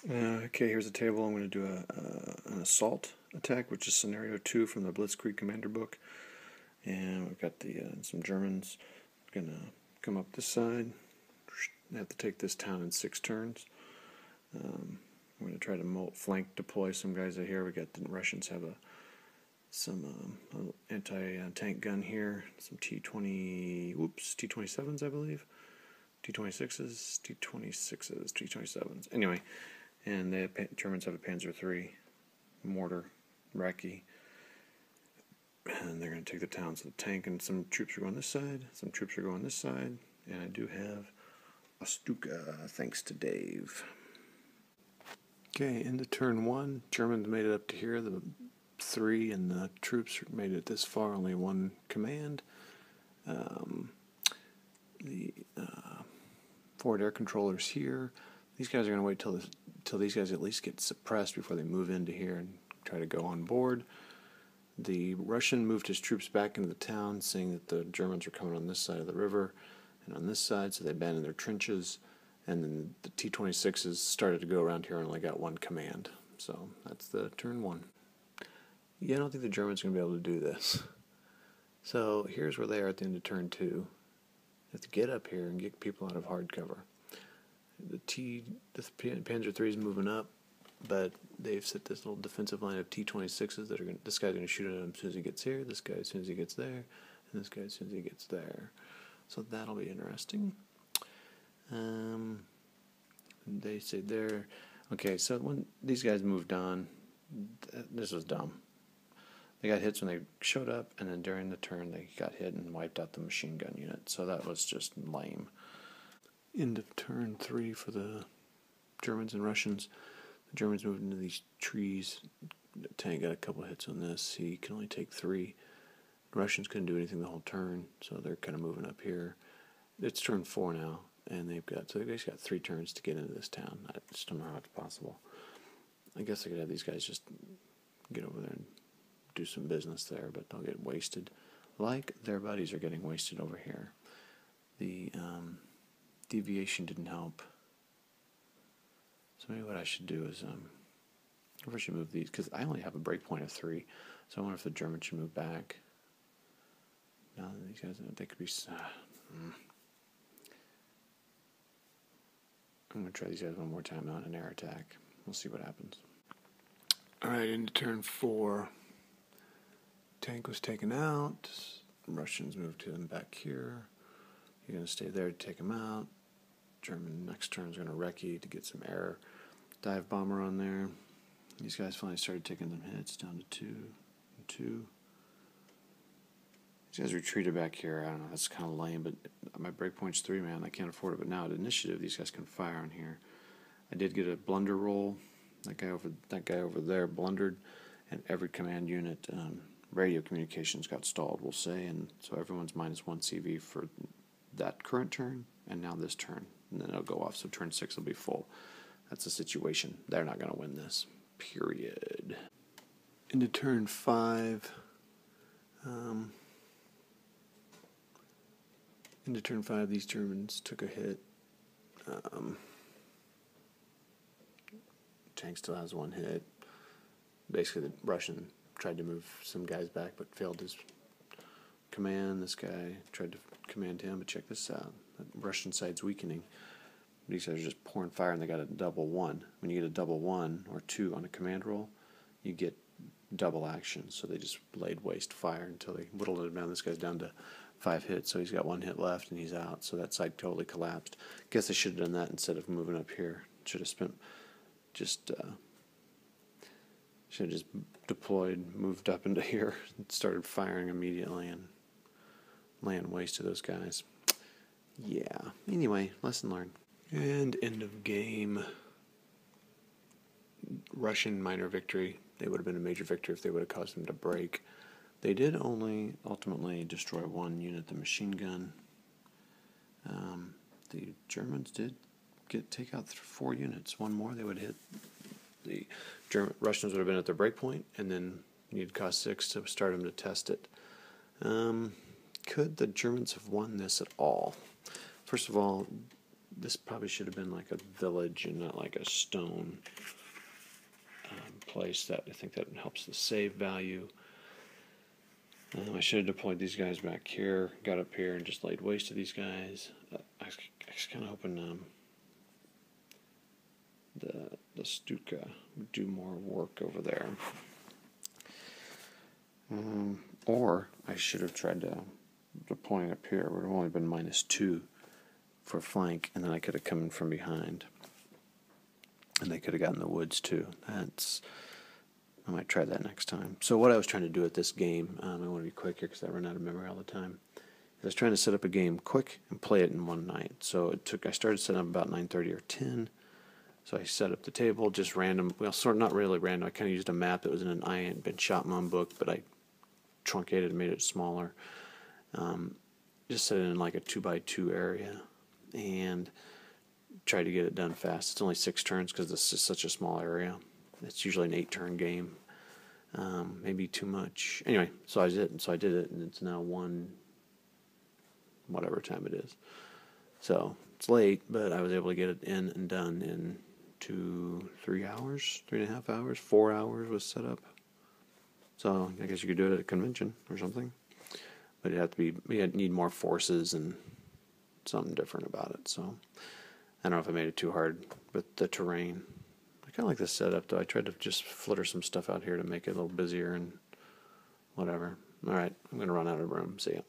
Okay, here's a table. I'm going to do an assault attack, which is scenario 2 from the Blitzkrieg Commander book. And we've got some Germans going to come up this side. They have to take this town in 6 turns. I'm going to try to flank deploy some guys out here. We got the Russians have some anti-tank gun here, some T-27s, I believe. T-26s, T-26s, T-27s. Anyway, and Germans have a Panzer III mortar, Raki, and they're going to take the town. So the tank and some troops are going this side, some troops are going this side, and I do have a Stuka, thanks to Dave. Okay, into turn 1, Germans made it up to here. The 3 and the troops made it this far, only 1 command. The forward air controllers here. These guys are going to wait till these guys at least get suppressed before they move into here and try to go on board. The Russian moved his troops back into the town, seeing that the Germans were coming on this side of the river and on this side, so they abandoned their trenches. And then the T-26s started to go around here and only got 1 command. So that's the turn 1. Yeah, I don't think the Germans are going to be able to do this. So here's where they are at the end of turn 2. They have to get up here and get people out of hard cover. The Panzer III is moving up, but they've set this little defensive line of T-26s that are going. This guy's going to shoot at him as soon as he gets here. This guy as soon as he gets there, and this guy as soon as he gets there. So that'll be interesting. They say there. Okay, so when these guys moved on, this was dumb. They got hits when they showed up, and then during the turn they got hit and wiped out the machine gun unit. So that was just lame. End of turn 3 for the Germans and Russians. The Germans moved into these trees. The tank got a couple hits on this. He can only take 3. The Russians couldn't do anything the whole turn, so they're kind of moving up here. It's turn 4 now, and they've got 3 turns to get into this town. I just don't know how it's possible. I guess I could have these guys just get over there and do some business there, but they'll get wasted, like their buddies are getting wasted over here. The deviation didn't help. So maybe what I should do is, I should move these, because I only have a breakpoint of 3, so I wonder if the Germans should move back. Now that these guys, they could be... I'm going to try these guys one more time on an air attack. We'll see what happens. Alright, into turn 4. Tank was taken out. Russians moved him back here. You're going to stay there to take him out. German next turn is going to Reki to get some air dive bomber on there. These guys finally started taking them hits down to 2 and 2. These guys retreated back here. I don't know, that's kind of lame, but my breakpoint's 3, man. I can't afford it. But now at initiative, these guys can fire on here. I did get a blunder roll. That guy over there blundered, and every command unit radio communications got stalled, we'll say, and so everyone's -1 CV for that current turn, and now this turn, and then it'll go off, so turn 6 will be full. That's the situation. They're not going to win this, period. Into turn 5, these Germans took a hit. Tank still has 1 hit. Basically, the Russian tried to move some guys back, but failed his command. This guy tried to command him, but check this out. The Russian side's weakening. These guys are just pouring fire, and they got a double 1. When you get a double 1 or 2 on a command roll, you get double action. So they just laid waste fire until they whittled him down. This guy's down to 5 hits, so he's got 1 hit left, and he's out. So that side totally collapsed. Guess I should have done that instead of moving up here. Should have just deployed, moved up into here, and started firing immediately and laying waste to those guys. Yeah. Anyway, lesson learned. And end of game. Russian minor victory. They would have been a major victory if they would have caused them to break. They did only ultimately destroy 1 unit, the machine gun. The Germans did take out 4 units. 1 more, they would hit. The Russians would have been at their breakpoint, and then you'd cost 6 to start them to test it. Could the Germans have won this at all? First of all, this probably should have been like a village and not like a stone place. That I think that helps the save value. I should have deployed these guys back here, got up here, and just laid waste to these guys. I was kind of hoping the Stuka would do more work over there. Or I should have tried to deploying up here. It would have only been -2 for flank, and then I could have come in from behind. And they could have gotten the woods too. I might try that next time. So what I was trying to do at this game, I want to be quick here because I run out of memory all the time. I was trying to set up a game quick and play it in one night. So I started setting up about 9:30 or 10. So I set up the table, just random, well, sort of not really random. I kind of used a map that was in an IABSM book, but I truncated and made it smaller. Just set it in like a 2x2 area and tried to get it done fast. It's only 6 turns because this is such a small area. It's usually an 8-turn game. Maybe too much. Anyway, so I did it, and it's now 1 whatever time it is. So it's late, but I was able to get it in and done in 3 hours, 3.5 hours, 4 hours was set up. So I guess you could do it at a convention or something, but you'd need more forces and something different about it. So I don't know if I made it too hard with the terrain. I kind of like this setup, though. I tried to just flitter some stuff out here to make it a little busier and whatever. All right, I'm going to run out of room. See ya.